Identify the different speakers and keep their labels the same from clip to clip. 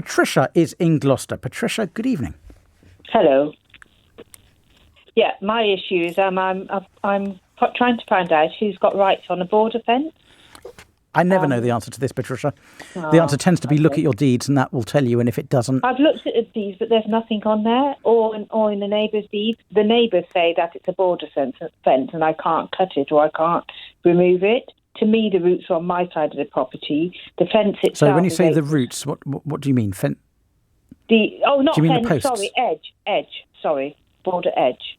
Speaker 1: Patricia is in Gloucester. Patricia, good evening.
Speaker 2: Hello. Yeah, my issue is I'm trying to find out who's got rights on a border fence.
Speaker 1: I never know the answer to this, Patricia. The answer tends to be look at your deeds, and that will tell you. And if it doesn't,
Speaker 2: I've looked at the deeds, but there's nothing on there, or in the neighbour's deeds. The neighbours say that it's a border fence, and I can't cut it or I can't remove it. To me, the roots are on my side of the property. The fence itself.
Speaker 1: So when you say the roots, what do you mean?
Speaker 2: Not
Speaker 1: do you mean
Speaker 2: fence.
Speaker 1: the posts?
Speaker 2: Sorry, edge. Sorry, border edge.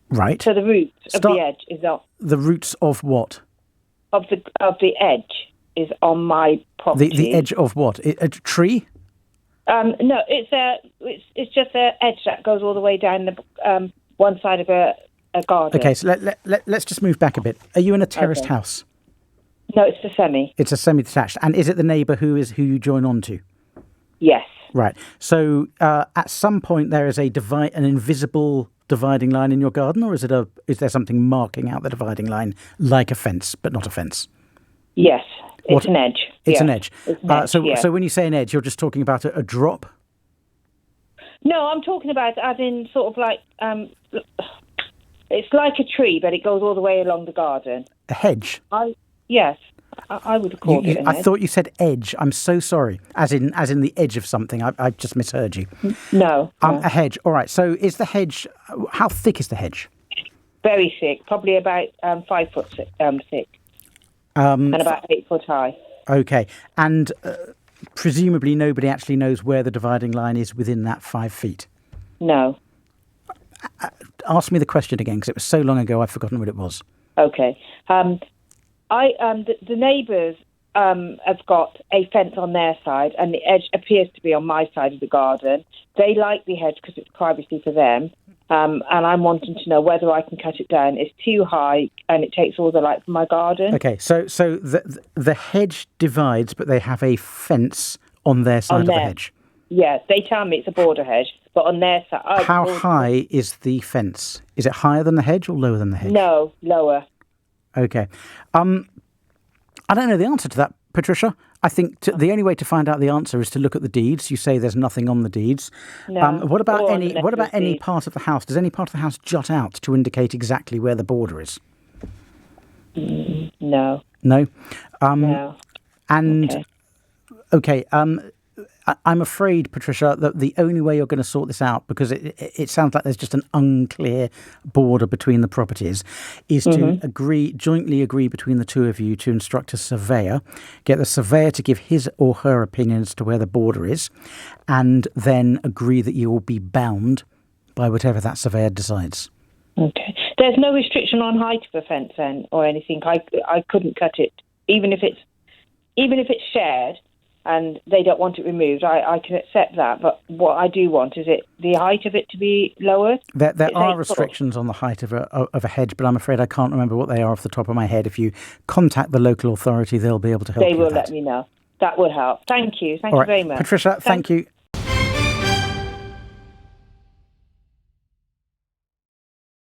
Speaker 1: Right.
Speaker 2: So the roots of the edge is on.
Speaker 1: The roots of what?
Speaker 2: Of the edge is on my property.
Speaker 1: The edge of what? A tree?
Speaker 2: No, it's just an edge that goes all the way down the one side of a garden.
Speaker 1: Okay, so let's just move back a bit. Are you in a terraced house?
Speaker 2: No, it's a semi.
Speaker 1: It's a semi-detached. And is it the neighbour who you join on to?
Speaker 2: Yes.
Speaker 1: Right. So at some point there is an invisible dividing line in your garden, or is there something marking out the dividing line like a fence, but not a fence?
Speaker 2: Yes, it's an edge.
Speaker 1: It's an edge.
Speaker 2: It's an edge.
Speaker 1: So when you say an edge, you're just talking about a drop?
Speaker 2: No, I'm talking about as in sort of like it's like a tree, but it goes all the way along the garden.
Speaker 1: A hedge?
Speaker 2: Yes. I would have called it an edge.
Speaker 1: I thought you said edge. I'm so sorry. As in the edge of something. I just misheard you.
Speaker 2: No.
Speaker 1: A hedge. All right. So is the hedge... How thick is the hedge?
Speaker 2: Very thick. Probably about 5 foot thick. And about 8 foot high.
Speaker 1: Okay. And presumably nobody actually knows where the dividing line is within that 5 feet?
Speaker 2: No.
Speaker 1: Ask me the question again, because it was so long ago I've forgotten what it was.
Speaker 2: Okay. The neighbours have got a fence on their side, and the edge appears to be on my side of the garden. They like the hedge because it's privacy for them, and I'm wanting to know whether I can cut it down. It's too high, and it takes all the light from my garden.
Speaker 1: Okay, so the hedge divides, but they have a fence on their side of the hedge.
Speaker 2: Yeah, they tell me it's a border hedge, but on their side...
Speaker 1: How high is the fence? Is it higher than the hedge or lower than the hedge?
Speaker 2: No, lower.
Speaker 1: Okay. I don't know the answer to that, Patricia. I think the only way to find out the answer is to look at the deeds. You say there's nothing on the deeds.
Speaker 2: No.
Speaker 1: What about any part of the house? Does any part of the house jut out to indicate exactly where the border is?
Speaker 2: No.
Speaker 1: No?
Speaker 2: No.
Speaker 1: And, okay, I'm afraid, Patricia, that the only way you're going to sort this out, because it sounds like there's just an unclear border between the properties, is to jointly agree between the two of you to instruct a surveyor, get the surveyor to give his or her opinion as to where the border is, and then agree that you will be bound by whatever that surveyor decides.
Speaker 2: Okay. There's no restriction on height of a fence then, or anything. I couldn't cut it, even if it's shared. And they don't want it removed. I can accept that, but what I do want is the height of it to be lowered.
Speaker 1: There are restrictions on the height of a hedge, but I'm afraid I can't remember what they are off the top of my head. If you contact the local authority, they'll be able to help you.
Speaker 2: They will let me know. That would help. Thank you. Thank you very much.
Speaker 1: Patricia, thank you.